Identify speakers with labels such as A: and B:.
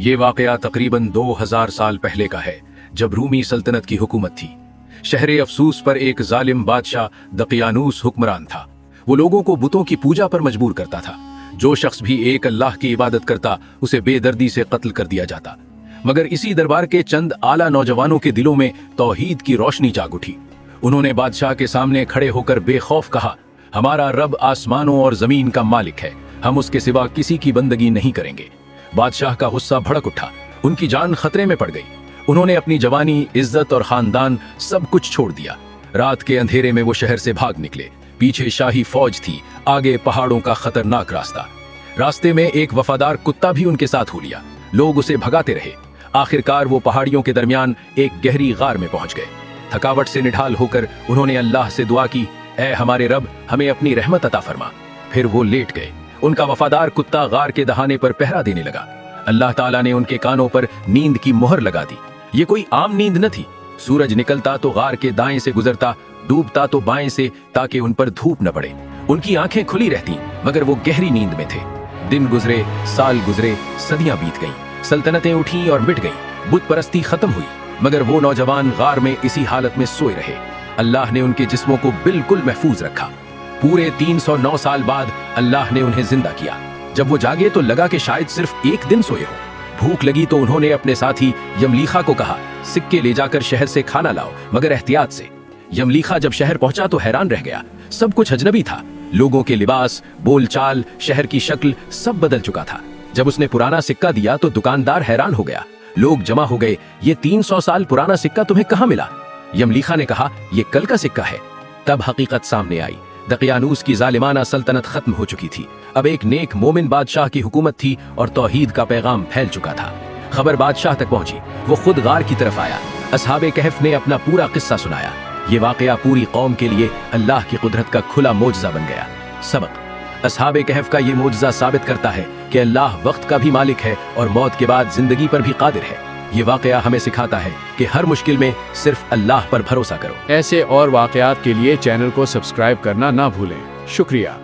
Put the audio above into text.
A: ये वाकया तकरीबन 2000 साल पहले का है, जब रूमी सल्तनत की हुकूमत थी। शहर अफसूस पर एक जालिम बादशाह दकियानूस हुक्मरान था। वो लोगों को बुतों की पूजा पर मजबूर करता था। जो शख्स भी एक अल्लाह की इबादत करता उसे बेदर्दी से कत्ल कर दिया जाता। मगर इसी दरबार के चंद आला नौजवानों के दिलों में तौहीद की रोशनी जाग उठी। उन्होंने बादशाह के सामने खड़े होकर बेखौफ कहा, हमारा रब आसमानों और जमीन का मालिक है, हम उसके सिवा किसी की बंदगी नहीं करेंगे। बादशाह का गुस्सा भड़क उठा, उनकी जान खतरे में पड़ गई। उन्होंने अपनी जवानी, इज्जत और खानदान सब कुछ छोड़ दिया। रात के अंधेरे में वो शहर से भाग निकले। पीछे शाही फौज थी, आगे पहाड़ों का खतरनाक रास्ता। रास्ते में एक वफादार कुत्ता भी उनके साथ हो लिया। लोग उसे भगाते रहे। आखिरकार वो पहाड़ियों के दरमियान एक गहरी गार में पहुंच गए। थकावट से निढाल होकर उन्होंने अल्लाह से दुआ की, ऐ हमारे रब, हमें अपनी रहमत अता फरमा। फिर वो लेट गए। उनका वफादार कुत्ता गार के दहाने पर पहरा देने लगा। अल्लाह ताला ने उनके कानों पर नींद की मोहर लगा दी। ये कोई आम नींद न थी। सूरज निकलता तो गार के दाएं से गुजरता, डूबता तो बाएं से, ताकि उन पर धूप न पड़े। उनकी आंखें खुली रहती, मगर वो गहरी नींद में थे। दिन गुजरे, साल गुजरे, सदियां बीत गईं। सल्तनतें उठी और मिट गईं। बुत परस्ती खत्म हुई, मगर वो नौजवान गार में इसी हालत में सोए रहे। अल्लाह ने उनके जिस्मों को बिल्कुल महफूज रखा। पूरे 309 साल बाद अल्लाह ने उन्हें जिंदा किया। जब वो जागे तो लगा कि शायद सिर्फ एक दिन सोए हो। भूख लगी तो उन्होंने अपने साथी यमलीखा को कहा, सिक्के ले जाकर शहर से खाना लाओ, मगर एहतियात से। यमलीखा जब शहर पहुंचा तो हैरान रह गया। सब कुछ अजनबी था। लोगों के लिबास, बोलचाल, शहर की शक्ल सब बदल चुका था। जब उसने पुराना सिक्का दिया तो दुकानदार हैरान हो गया। लोग जमा हो गए, ये 300 साल पुराना सिक्का तुम्हें कहाँ मिला? यमलीखा ने कहा, ये कल का सिक्का है। तब हकीकत सामने आई। दकियानूस की जालिमाना सल्तनत खत्म हो चुकी थी। अब एक नेक मोमिन बादशाह की हुकूमत थी और तौहीद का पैगाम फैल चुका था। खबर बादशाह तक पहुंची। वो खुद गार की तरफ आया। असहाबे कहफ ने अपना पूरा किस्सा सुनाया। ये वाकया पूरी कौम के लिए अल्लाह की कुदरत का खुला मोजज़ा बन गया। सबक: असहाबे कहफ का ये मोजज़ा साबित करता है कि अल्लाह वक्त का भी मालिक है और मौत के बाद जिंदगी पर भी कादिर है। ये वाकया हमें सिखाता है कि हर मुश्किल में सिर्फ अल्लाह पर भरोसा करो।
B: ऐसे और वाकयात के लिए चैनल को सब्सक्राइब करना ना भूलें। शुक्रिया।